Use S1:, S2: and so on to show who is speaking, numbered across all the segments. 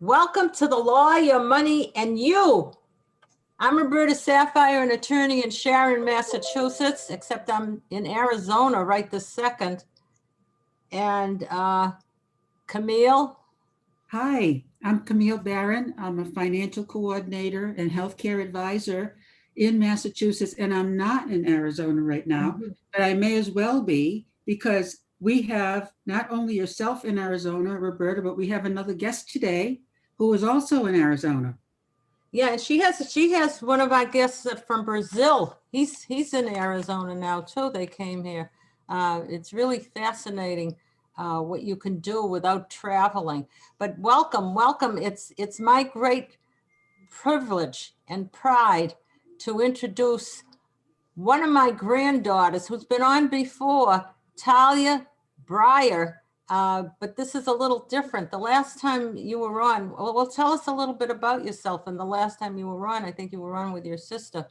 S1: Welcome to the Law, Your Money, and You. I'm Roberta Saphire, an attorney in Sharon, Massachusetts, except I'm in Arizona right this second. And Camille.
S2: Hi, I'm Camille Barron. I'm a financial coordinator and healthcare advisor in Massachusetts, and I'm not in Arizona right now, but I may as well be because we have not only yourself in Arizona, Roberta, but we have another guest today who is also in Arizona.
S1: Yeah, and she has one of our guests from Brazil. He's in Arizona now too. They came here. It's really fascinating what you can do without traveling. But welcome. It's my great privilege and pride to introduce one of my granddaughters who's been on before, Talia Breyer. But this is a little different. The last time you were on, well, tell us a little bit about yourself. And the last time you were on, I think you were on with your sister.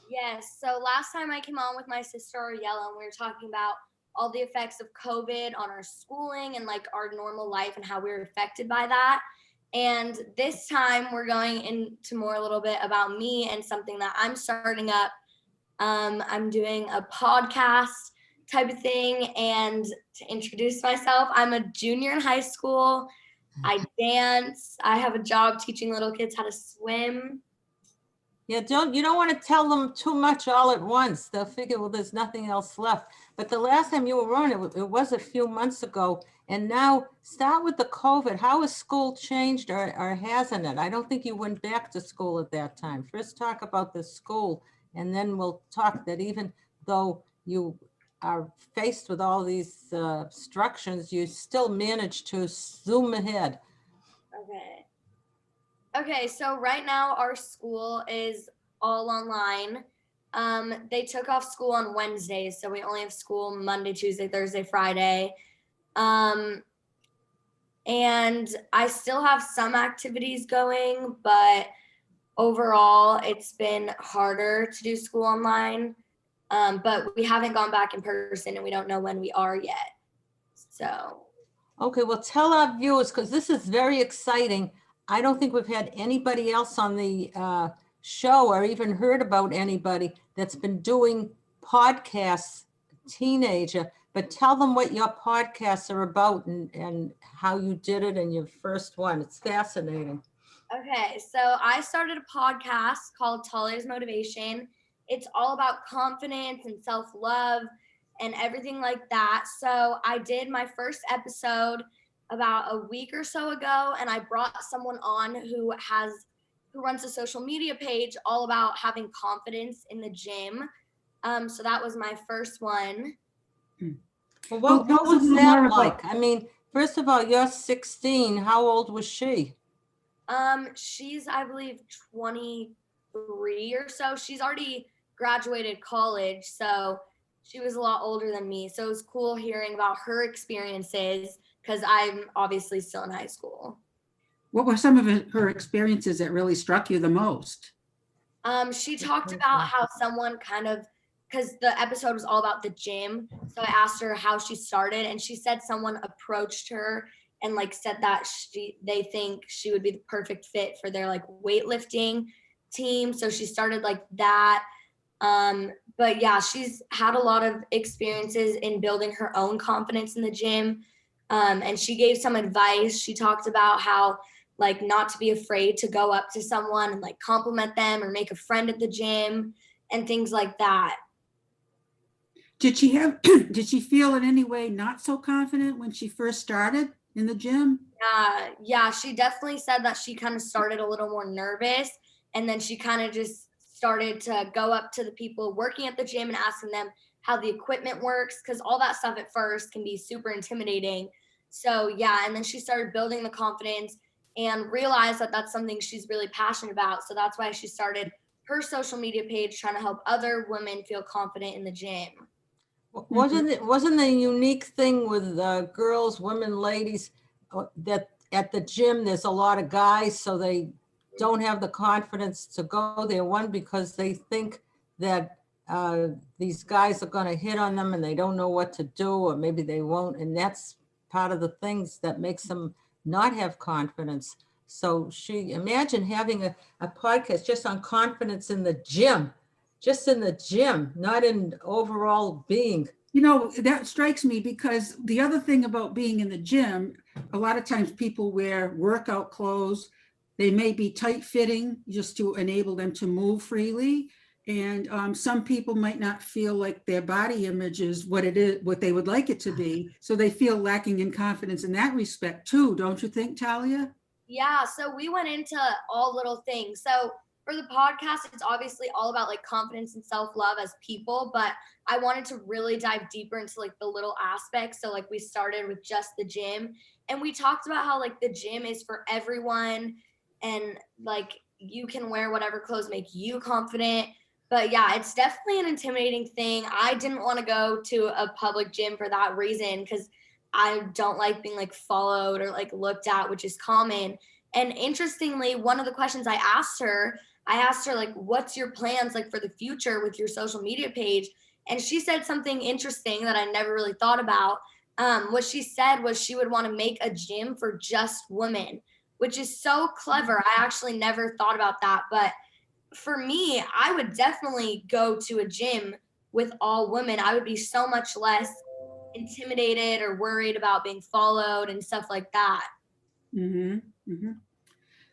S3: Yes, so last time I came on with my sister Ariella, and we were talking about all the effects of COVID on our schooling and like our normal life and how we were affected by that. And this time we're going into more a little bit about me and something that I'm starting up. I'm doing a podcast type of thing. And to introduce myself, I'm a junior in high school. I dance. I have a job teaching little kids how to swim.
S1: Yeah, you don't want to tell them too much all at once. They'll figure, well, there's nothing else left. But the last time you were on, it was a few months ago. And now start with the COVID. How has school changed or hasn't it? I don't think you went back to school at that time. First talk about the school, and then we'll talk that even though you are faced with all these obstructions, you still manage to zoom ahead.
S3: Okay, so right now our school is all online. They took off school on Wednesdays, so we only have school Monday, Tuesday, Thursday, Friday. And I still have some activities going, but overall it's been harder to do school online. But we haven't gone back in person and we don't know when we are yet. So.
S1: Okay, well, tell our viewers, because this is very exciting. I don't think we've had anybody else on the show or even heard about anybody that's been doing podcasts, teenager, but tell them what your podcasts are about and how you did it in your first one. It's fascinating.
S3: Okay, so I started a podcast called Talia's Motivation. It's all about confidence and self-love and everything like that. So I did my first episode about a week or so ago, and I brought someone on who runs a social media page all about having confidence in the gym. So that was my first one.
S1: Well, what was that like? I mean, first of all, you're 16. How old was she?
S3: She's, I believe, 23 or so. She's already graduated college, so she was a lot older than me. So it was cool hearing about her experiences because I'm obviously still in high school.
S2: What were some of her experiences that really struck you the most?
S3: She talked about how someone because the episode was all about the gym. So I asked her how she started, and she said someone approached her and like said that they think she would be the perfect fit for their like weightlifting team. So she started like that. But yeah, she's had a lot of experiences in building her own confidence in the gym. And she gave some advice. She talked about how like not to be afraid to go up to someone and like compliment them or make a friend at the gym and things like that.
S2: Did she feel in any way not so confident when she first started in the gym?
S3: Yeah, she definitely said that she kind of started a little more nervous, and then she kind of just started to go up to the people working at the gym and asking them how the equipment works, because all that stuff at first can be super intimidating. So yeah, and then she started building the confidence and realized that that's something she's really passionate about. So that's why she started her social media page, trying to help other women feel confident in the gym.
S1: Wasn't the unique thing with girls, women, ladies, that at the gym there's a lot of guys, so they don't have the confidence to go there. One, because they think that these guys are going to hit on them and they don't know what to do, or maybe they won't. And that's part of the things that makes them not have confidence. So imagine having a podcast just on confidence in the gym, just in the gym, not in overall being.
S2: You know, that strikes me because the other thing about being in the gym, a lot of times people wear workout clothes. They may be tight fitting just to enable them to move freely. And some people might not feel like their body image is what it is, what they would like it to be. So they feel lacking in confidence in that respect too, don't you think, Talia?
S3: Yeah, so we went into all little things. So for the podcast, it's obviously all about like confidence and self-love as people, but I wanted to really dive deeper into like the little aspects. So like we started with just the gym, and we talked about how like the gym is for everyone, and like you can wear whatever clothes make you confident. But yeah, it's definitely an intimidating thing. I didn't want to go to a public gym for that reason, because I don't like being like followed or like looked at, which is common. And interestingly, one of the questions I asked her like, what's your plans like for the future with your social media page? And she said something interesting that I never really thought about. What she said was she would want to make a gym for just women, which is so clever. I actually never thought about that. But for me, I would definitely go to a gym with all women. I would be so much less intimidated or worried about being followed and stuff like that.
S2: Mm-hmm. Mm-hmm.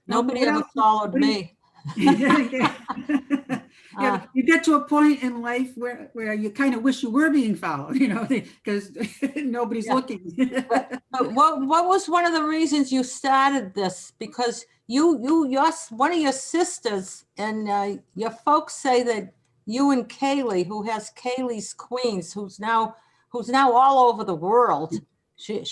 S1: Nobody ever followed me.
S2: Yeah. Yeah, you get to a point in life where you kind of wish you were being followed, you know, because nobody's looking.
S1: But what was one of the reasons you started this? Because your one of your sisters and your folks say that you and Kaylee, who has Kaylee's Queens, who's now all over the world. She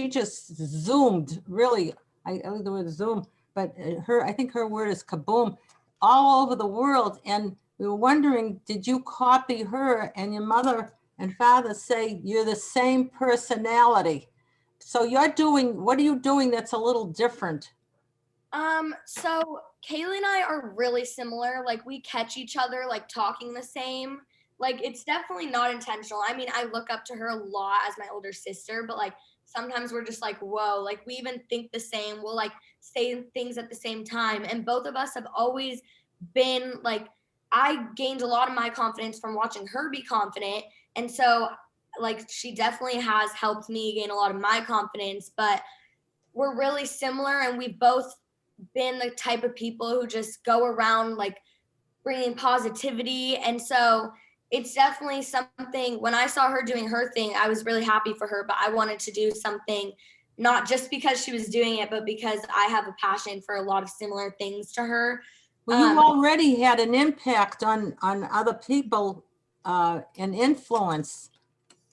S1: just zoomed really. I use the word zoom, but I think her word is kaboom, all over the world. And we were wondering, did you copy her? And your mother and father say you're the same personality. So what are you doing that's a little different?
S3: So Kaylee and I are really similar. Like we catch each other like talking the same. Like it's definitely not intentional. I mean, I look up to her a lot as my older sister, but like sometimes we're just like, whoa, like we even think the same. We'll like say things at the same time. And both of us have always been like, I gained a lot of my confidence from watching her be confident. And so like she definitely has helped me gain a lot of my confidence, but we're really similar, and we've both been the type of people who just go around like bringing positivity. And so it's definitely something, when I saw her doing her thing, I was really happy for her, but I wanted to do something not just because she was doing it, but because I have a passion for a lot of similar things to her.
S1: Well, you already had an impact on other people and influence.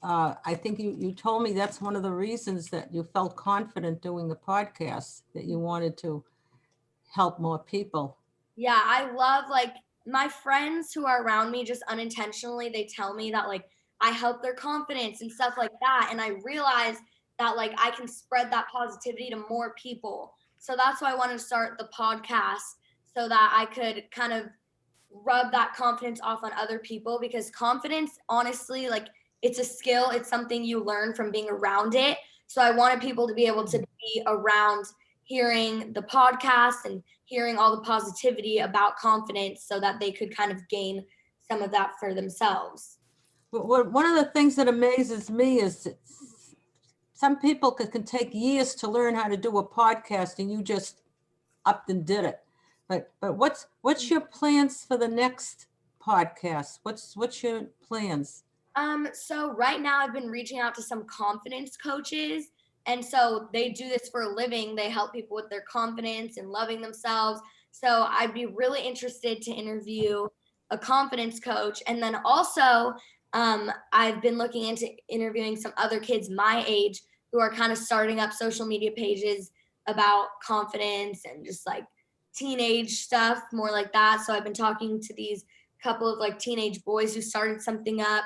S1: I think you told me that's one of the reasons that you felt confident doing the podcast, that you wanted to help more people.
S3: Yeah, I love like my friends who are around me just unintentionally, they tell me that like I help their confidence and stuff like that. And I realize that like I can spread that positivity to more people. So that's why I wanted to start the podcast, so that I could kind of rub that confidence off on other people, because confidence, honestly, like it's a skill. It's something you learn from being around it. So I wanted people to be able to be around hearing the podcast and hearing all the positivity about confidence, so that they could kind of gain some of that for themselves.
S1: One of the things that amazes me is that some people can take years to learn how to do a podcast, and you just upped and did it. But what's your plans for the next podcast? What's your plans?
S3: So right now I've been reaching out to some confidence coaches. And so they do this for a living. They help people with their confidence and loving themselves. So I'd be really interested to interview a confidence coach. And then also, I've been looking into interviewing some other kids my age who are kind of starting up social media pages about confidence and just like teenage stuff, more like that. So I've been talking to these couple of like teenage boys who started something up.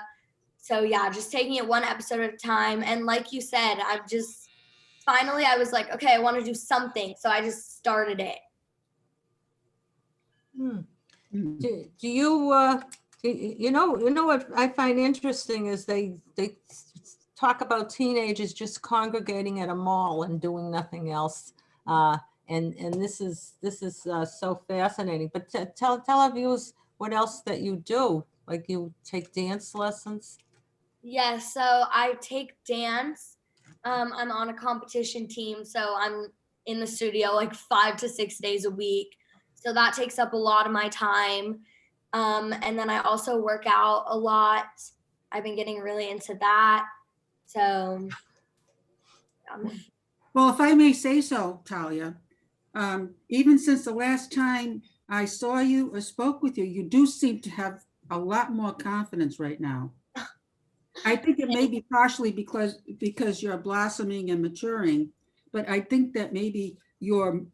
S3: So yeah, just taking it one episode at a time. And like you said, finally I was like, okay, I want to do something. So I just started it.
S1: Do you, you know what I find interesting is they talk about teenagers just congregating at a mall and doing nothing else. and this is so fascinating. But tell our viewers what else that you do. Like you take dance lessons.
S3: Yeah, so I take dance. I'm on a competition team, so I'm in the studio like 5 to 6 days a week. So that takes up a lot of my time. And then I also work out a lot. I've been getting really into that. So,
S2: Well, if I may say so, Talia, even since the last time I saw you or spoke with you, you do seem to have a lot more confidence right now. I think it may be partially because you're blossoming and maturing, but I think that maybe your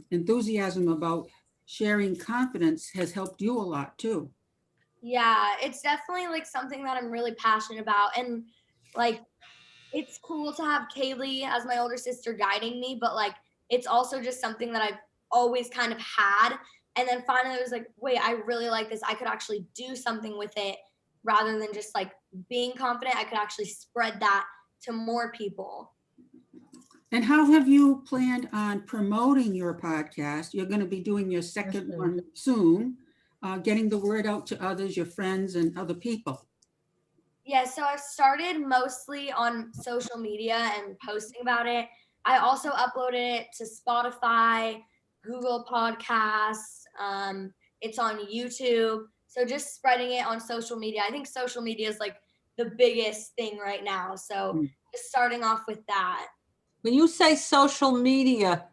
S2: enthusiasm about sharing confidence has helped you a lot too.
S3: yeah, it's definitely like something that I'm really passionate about. And like, it's cool to have Kaylee as my older sister guiding me, but like, it's also just something that I've always kind of had. And then finally, I was like, wait, I really like this. I could actually do something with it rather than just like being confident. I could actually spread that to more people.
S2: And how have you planned on promoting your podcast? You're going to be doing your second one soon, getting the word out to others, your friends and other people.
S3: Yeah, so I've started mostly on social media and posting about it. I also uploaded it to Spotify, Google Podcasts. It's on YouTube. So just spreading it on social media. I think social media is like the biggest thing right now. So just starting off with that.
S1: When you say social media,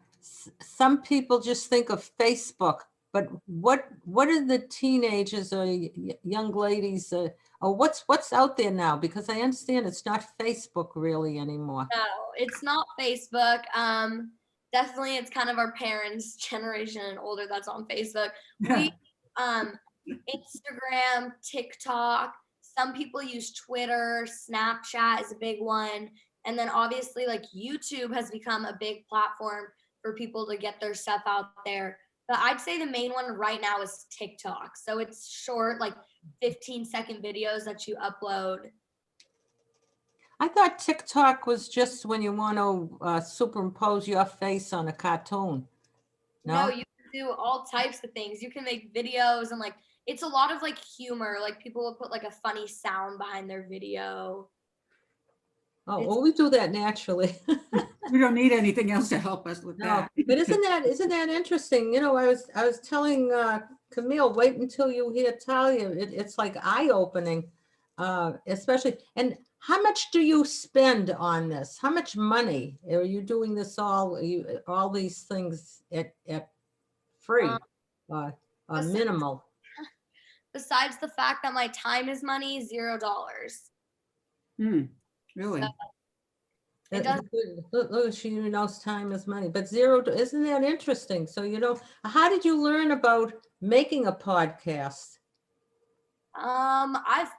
S1: some people just think of Facebook, but what are the teenagers or young ladies or what's out there now? Because I understand it's not Facebook really anymore.
S3: No, it's not Facebook. Definitely it's kind of our parents' generation and older that's on Facebook. We Instagram, TikTok, some people use Twitter, Snapchat is a big one. And then obviously like YouTube has become a big platform for people to get their stuff out there. But I'd say the main one right now is TikTok. So it's short, like 15-second videos that you upload.
S1: I thought TikTok was just when you want to superimpose your face on a cartoon.
S3: No, you can do all types of things. You can make videos and like it's a lot of like humor. Like people will put like a funny sound behind their video.
S1: Oh, well, we do that naturally.
S2: We don't need anything else to help us with
S1: No,
S2: that.
S1: but isn't that interesting? You know, I was telling Camille, wait until you hear Talia. It's like eye-opening, especially. And how much do you spend on this? How much money are you doing this all these things at free, minimal?
S3: Besides the fact that my time is money, $0.
S2: Really?
S3: So, it does.
S1: Look, she knows time is money, but zero, isn't that interesting? So, you know, how did you learn about making a podcast?
S3: I've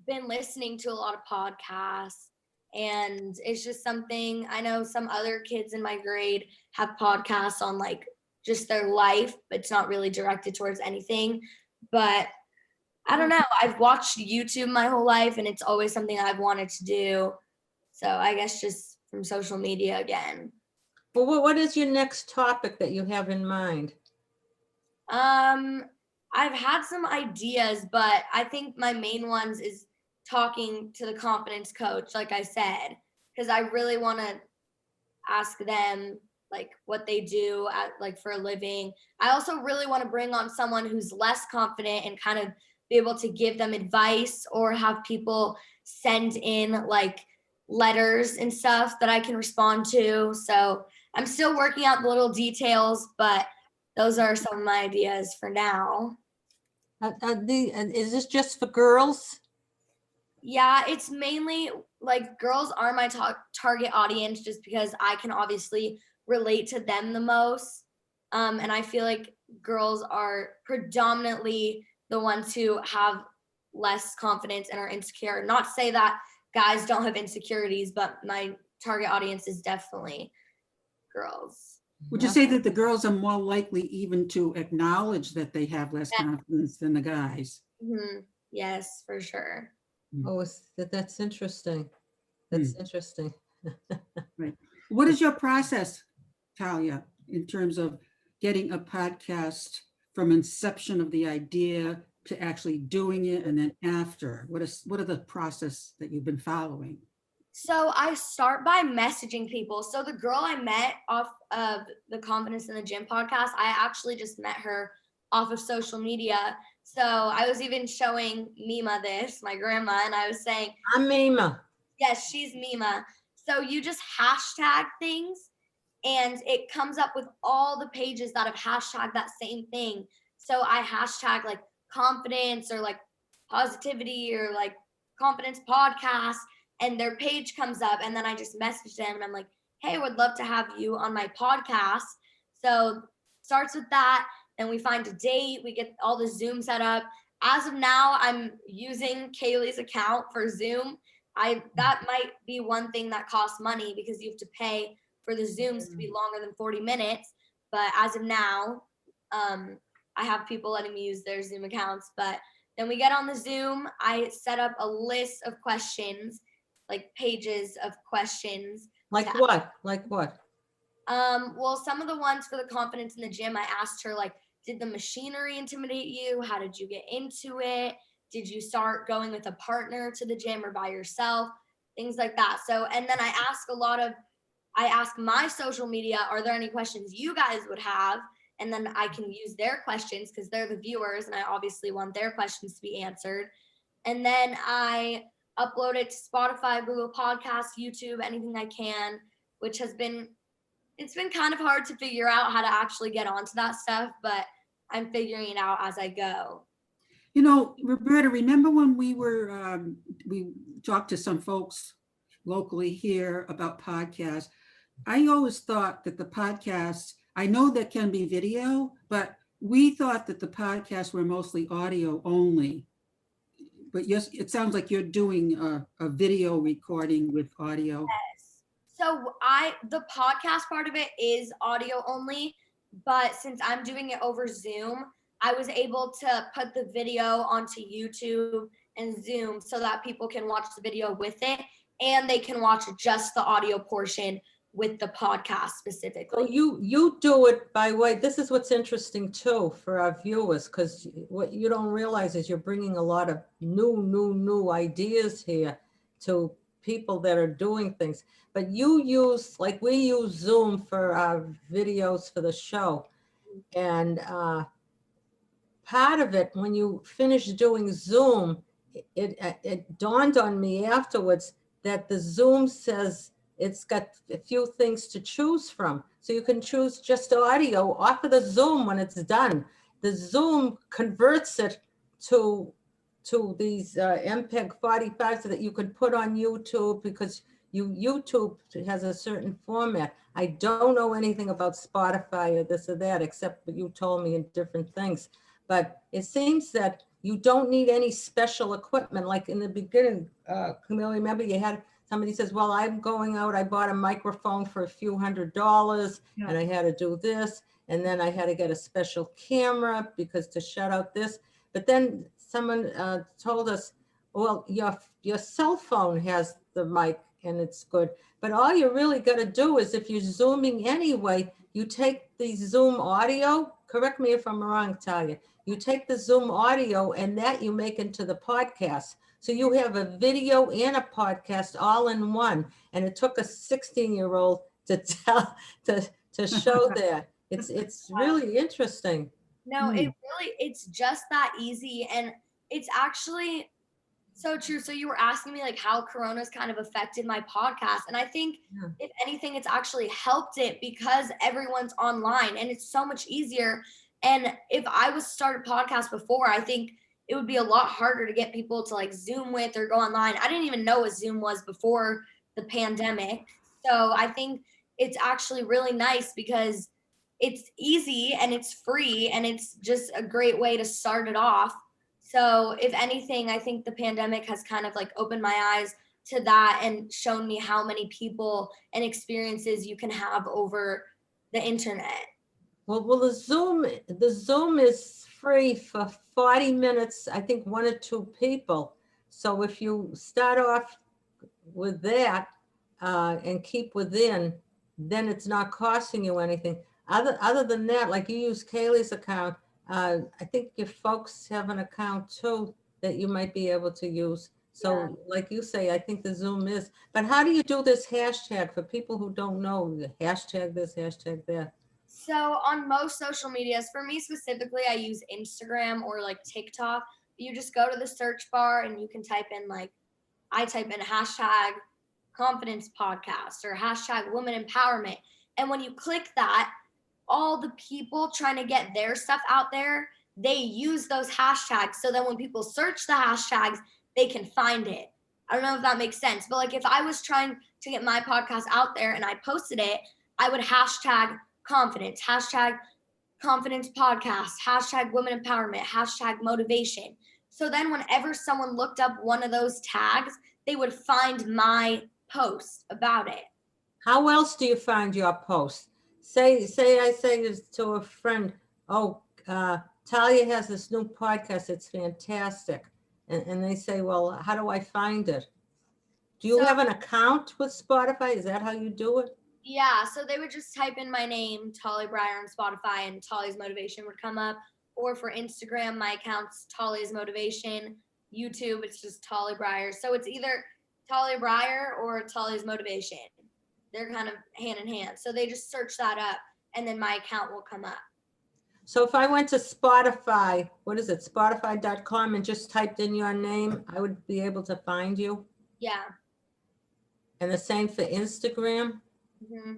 S3: been listening to a lot of podcasts and it's just something I know some other kids in my grade have podcasts on like just their life, but it's not really directed towards anything. But I don't know. I've watched YouTube my whole life and it's always something I've wanted to do. So I guess just from social media again.
S1: Well, what is your next topic that you have in mind?
S3: I've had some ideas, but I think my main ones is talking to the confidence coach, like I said, because I really want to ask them like what they do at like for a living. I also really want to bring on someone who's less confident and kind of be able to give them advice or have people send in like letters and stuff that I can respond to. So I'm still working out the little details, but those are some of my ideas for now.
S1: Is this just for girls?
S3: Yeah, it's mainly like girls are my target audience just because I can obviously relate to them the most. And I feel like girls are predominantly the ones who have less confidence and are insecure. Not to say that guys don't have insecurities, but my target audience is definitely girls.
S2: Would you say that the girls are more likely even to acknowledge that they have less confidence than the guys?
S3: Mm-hmm. Yes, for sure.
S1: Oh, that's interesting. That's interesting.
S2: Right. What is your process, Talia? in terms of getting a podcast from inception of the idea to actually doing it, and then after? What are the process that you've been following?
S3: So I start by messaging people. So the girl I met off of the Confidence in the Gym podcast, I actually just met her off of social media. So I was even showing Mima this, my grandma, and I was saying,
S1: I'm Mima.
S3: yes, she's Mima. So you just hashtag things and it comes up with all the pages that have hashtagged that same thing. So I hashtag like confidence or like positivity or like confidence podcast, and their page comes up, and then I just message them and I'm like, hey, I would love to have you on my podcast. So starts with that. Then we find a date, we get all the Zoom set up. As of now, I'm using Kaylee's account for Zoom. That might be one thing that costs money because you have to pay for the Zooms to be longer than 40 minutes. But as of now, I have people letting me use their Zoom accounts. But then we get on the Zoom, I set up a list of questions, like pages of questions.
S1: Like what? Like what?
S3: Well, some of the ones for the confidence in the gym, I asked her, like, did the machinery intimidate you? How did you get into it? Did you start going with a partner to the gym or by yourself? Things like that. So, and then I ask my social media, are there any questions you guys would have? And then I can use their questions because they're the viewers and I obviously want their questions to be answered. And then I upload it to Spotify, Google Podcasts, YouTube, anything I can, which has been, it's been kind of hard to figure out how to actually get onto that stuff, but I'm figuring it out as I go.
S2: You know, Roberta, remember when we talked to some folks locally here about podcasts? I always thought that the podcasts, I know that can be video, but we thought that the podcasts were mostly audio only. But yes, it sounds like you're doing a video recording with audio.
S3: Yes. So the podcast part of it is audio only, but since I'm doing it over Zoom, I was able to put the video onto YouTube and Zoom so that people can watch the video with it and they can watch just the audio portion with the podcast specifically.
S1: So you do it by way, this is what's interesting too for our viewers, because what you don't realize is you're bringing a lot of new ideas here to people that are doing things. But you use, like we use Zoom for our videos for the show. And part of it, when you finish doing Zoom, it dawned on me afterwards that the Zoom says it's got a few things to choose from. So you can choose just audio off of the Zoom when it's done. The Zoom converts it to these MPEG 45 so that you could put on YouTube, because YouTube has a certain format. I don't know anything about Spotify or this or that, except what you told me in different things. But it seems that you don't need any special equipment. Like in the beginning, Camille, remember you had, somebody says, well, I'm going out, I bought a microphone for a few $100s,
S2: Yeah.
S1: and I had to do this. And then I had to get a special camera because to shut out this. But then someone told us, well, your cell phone has the mic and it's good. But all you really got to do is, if you're Zooming anyway, you take the Zoom audio, correct me if I'm wrong, Talia, you take the Zoom audio and that you make into the podcast. So you have a video and a podcast all in one. And it took a 16-year-old to show that. It's really interesting.
S3: No, it's just that easy. And it's actually so true. So you were asking me like how Corona's kind of affected my podcast. And I think if anything, it's actually helped it because everyone's online and it's so much easier. And if I was started a podcast before, I think it would be a lot harder to get people to like Zoom with or go online. I didn't even know what Zoom was before the pandemic. So I think it's actually really nice because it's easy and it's free and it's just a great way to start it off. So if anything, I think the pandemic has kind of like opened my eyes to that and shown me how many people and experiences you can have over the internet.
S1: Well, the Zoom is free for 40 minutes, I think 1 or 2 people. So if you start off with that and keep within, then it's not costing you anything. Other than that, like you use Kaylee's account, I think your folks have an account too that you might be able to use. So like you say, I think the Zoom is, but how do you do this hashtag for people who don't know, the hashtag this, hashtag that?
S3: So on most social medias, for me specifically, I use Instagram or like TikTok. You just go to the search bar and you can type in like, I type in hashtag confidence podcast or hashtag women empowerment. And when you click that, all the people trying to get their stuff out there, they use those hashtags. So that when people search the hashtags, they can find it. I don't know if that makes sense, but like if I was trying to get my podcast out there and I posted it, I would hashtag confidence, hashtag confidence podcast, hashtag women empowerment, hashtag motivation. So then whenever someone looked up one of those tags, they would find my post about it.
S1: How else do you find your post? Say I say this to a friend, oh, Talia has this new podcast, it's fantastic. And they say, well, how do I find it? Do you have an account with Spotify? Is that how you do it?
S3: Yeah, so they would just type in my name, Talia Breyer, on Spotify, and Talia's Motivation would come up. Or for Instagram, my account's Talia's Motivation. YouTube, it's just Talia Breyer. So it's either Talia Breyer or Talia's Motivation. They're kind of hand in hand. So they just search that up, and then my account will come up.
S1: So if I went to Spotify, what is it, spotify.com, and just typed in your name, I would be able to find you?
S3: Yeah.
S1: And the same for Instagram?
S3: Mm-hmm.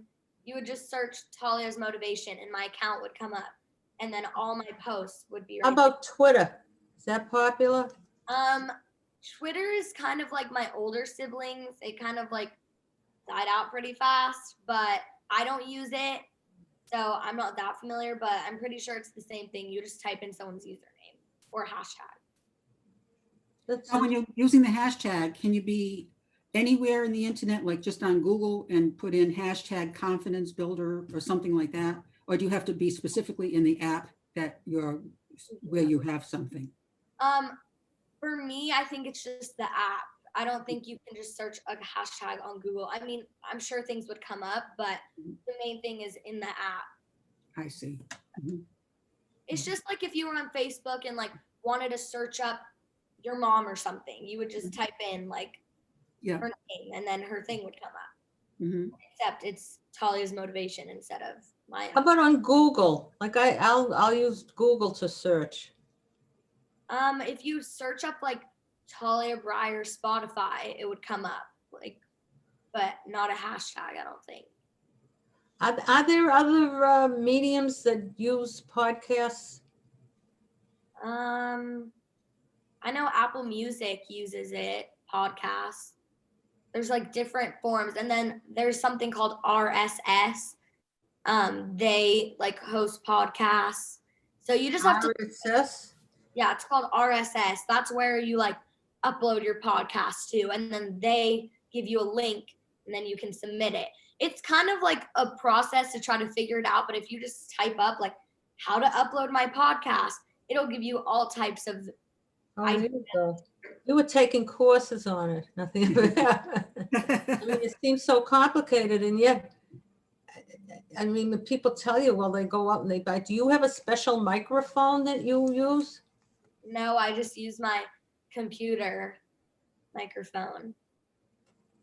S3: You would just search Talia's Motivation, and my account would come up. And then all my posts would be
S1: How about Twitter? Is that popular?
S3: Twitter is kind of like my older siblings. It kind of like died out pretty fast, but I don't use it. So I'm not that familiar, but I'm pretty sure it's the same thing. You just type in someone's username or hashtag.
S2: Now, when you're using the hashtag, can you be anywhere in the internet, like just on Google and put in hashtag confidence builder or something like that? Or do you have to be specifically in the app that you're where you have something?
S3: For me, I think it's just the app. I don't think you can just search a hashtag on Google. I mean, I'm sure things would come up, but the main thing is in the app.
S2: I see. Mm-hmm.
S3: It's just like if you were on Facebook and like wanted to search up your mom or something, you would just type in like her name and then her thing would come up.
S2: Mm-hmm.
S3: Except it's Talia's Motivation instead of mine.
S1: How about on Google? Like I'll use Google to search.
S3: If you search up like Talia Breyer Spotify, it would come up, like, but not a hashtag, I don't think.
S1: Are there other mediums that use podcasts?
S3: I know Apple Music uses it, podcasts. There's like different forms, and then there's something called RSS. They like host podcasts, so you just have to.
S1: RSS?
S3: Yeah, it's called RSS. That's where you like upload your podcast to, and then they give you a link, and then you can submit it. It's kind of like a process to try to figure it out, but if you just type up like how to upload my podcast, it'll give you all types of
S1: ideas. You go. You were taking courses on it, nothing about that. I mean, it seems so complicated, and yet, I mean, when people tell you, well, they go out and they buy. Do you have a special microphone that you use?
S3: No, I just use my computer microphone.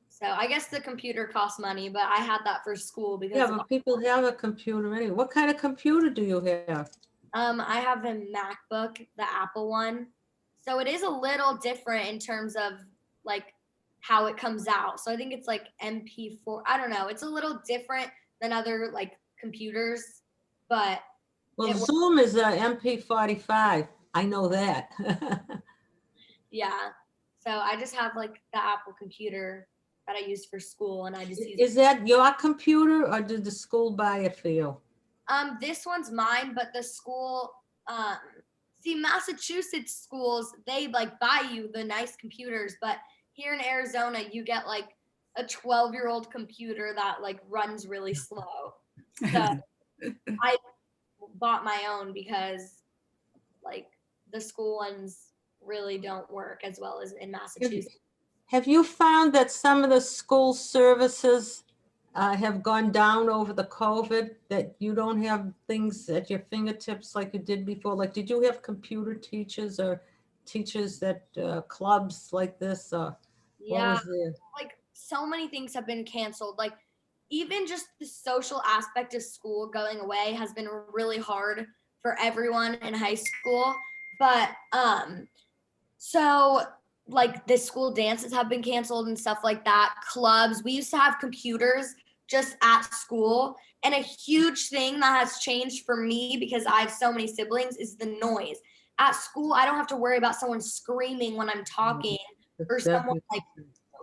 S3: So I guess the computer costs money, but I had that for school because
S1: but people have a computer anyway. What kind of computer do you have?
S3: I have a MacBook, the Apple one. So it is a little different in terms of like how it comes out. So I think it's like MP4. I don't know. It's a little different than other like computers, but
S1: Zoom is a MP45. I know that.
S3: Yeah. So I just have like the Apple computer that I use for school, and I just use.
S1: Is that your computer, or did the school buy it for you?
S3: This one's mine, but the school, see, Massachusetts schools, they like buy you the nice computers, but here in Arizona, you get like a 12-year-old computer that like runs really slow. So I bought my own because like the school ones really don't work as well as in Massachusetts.
S1: Have you found that some of the school services have gone down over the COVID, that you don't have things at your fingertips like you did before? Like, did you have computer teachers or teachers that clubs like this? What
S3: Yeah,
S1: was there?
S3: like so many things have been canceled. Like even just the social aspect of school going away has been really hard for everyone in high school. But so like the school dances have been canceled and stuff like that. Clubs, we used to have computers just at school. And a huge thing that has changed for me because I have so many siblings is the noise. At school, I don't have to worry about someone screaming when I'm talking or someone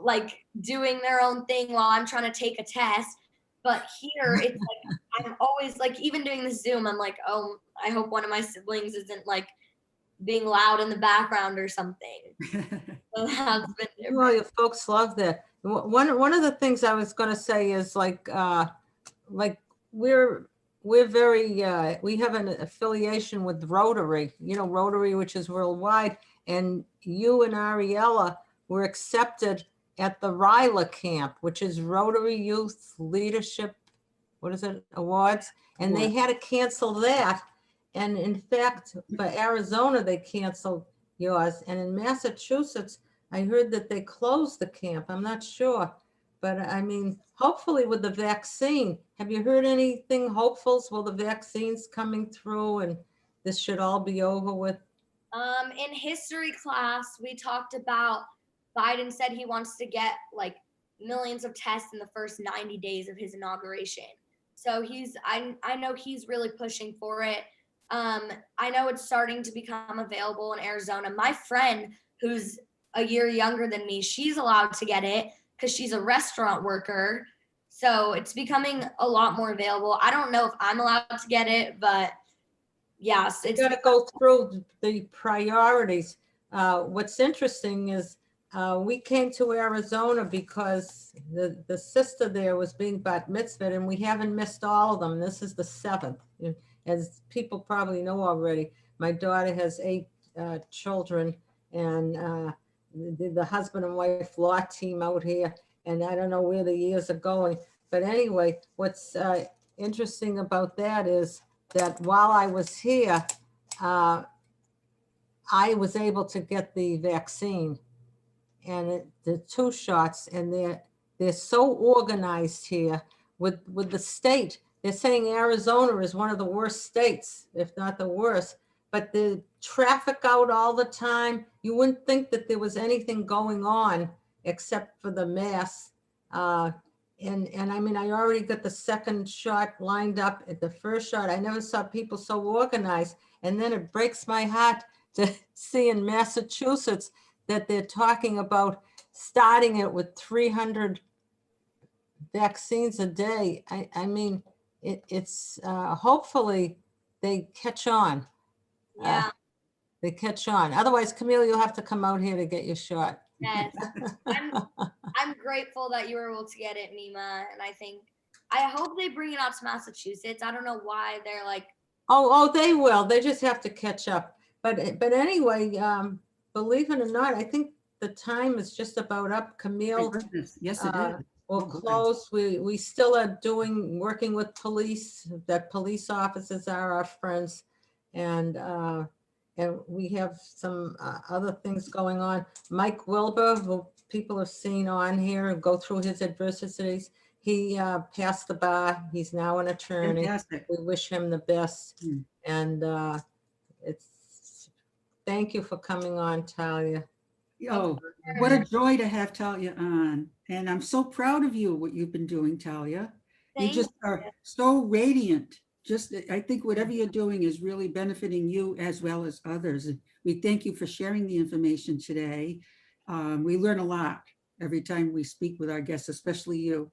S3: like doing their own thing while I'm trying to take a test. But here it's like I'm always like, even doing this Zoom, I'm like, oh, I hope one of my siblings isn't like being loud in the background or something. So that's been different.
S1: Well, your folks love that. One of the things I was going to say is like we're very we have an affiliation with Rotary, Rotary, which is worldwide, and you and Ariella were accepted at the Ryla camp, which is Rotary Youth Leadership, Awards, and they had to cancel that. And in fact, for Arizona, they canceled yours. And in Massachusetts, I heard that they closed the camp. I'm not sure. But I mean, hopefully with the vaccine, have you heard anything hopefuls? Will the vaccines coming through and this should all be over with?
S3: In history class, we talked about Biden said he wants to get like millions of tests in the first 90 days of his inauguration. So I know he's really pushing for it. I know it's starting to become available in Arizona. My friend, who's a year younger than me, she's allowed to get it because she's a restaurant worker. So it's becoming a lot more available. I don't know if I'm allowed to get it, but yes, it's
S1: got to go through the priorities. What's interesting is we came to Arizona because the sister there was being bat mitzvahed, and we haven't missed all of them. This is the 7th. As people probably know already, my daughter has 8 children, and the husband and wife law team out here, and I don't know where the years are going. But anyway, what's interesting about that is that while I was here, I was able to get the vaccine and the 2 shots, and they're so organized here with the state. They're saying Arizona is one of the worst states, if not the worst, but the traffic out all the time. You wouldn't think that there was anything going on except for the mass. And I mean, I already got the 2nd shot lined up. At the 1st shot, I never saw people so organized. And then it breaks my heart to see in Massachusetts that they're talking about starting it with 300 vaccines a day. I mean, it's hopefully they catch on.
S3: yeah.
S1: They catch on. Otherwise, Camille, you'll have to come out here to get your shot.
S3: Yes. I'm grateful that you were able to get it, Mima. And I hope they bring it out to Massachusetts. I don't know why they're like.
S1: Oh, they will. They just have to catch up. But anyway, believe it or not, I think the time is just about up. Camille,
S2: yes, it is.
S1: we'll close. We still are working with police. That police officers are our friends, and we have some other things going on. Mike Wilbur, who people have seen on here, go through his adversities. He passed the bar. He's now an attorney.
S2: Fantastic.
S1: We wish him the best. And thank you for coming on, Talia.
S2: Oh, what a joy to have Talia on. And I'm so proud of you, what you've been doing, Talia. You just are so radiant. I think whatever you're doing is really benefiting you as well as others. And we thank you for sharing the information today. We learn a lot every time we speak with our guests, especially you.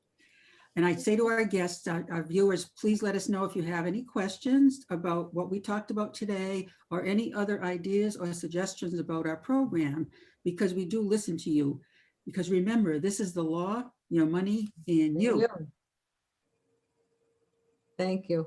S2: And I'd say to our guests, our viewers, please let us know if you have any questions about what we talked about today or any other ideas or suggestions about our program, because we do listen to you. Because remember, this is the law, your money, and you.
S1: Thank you.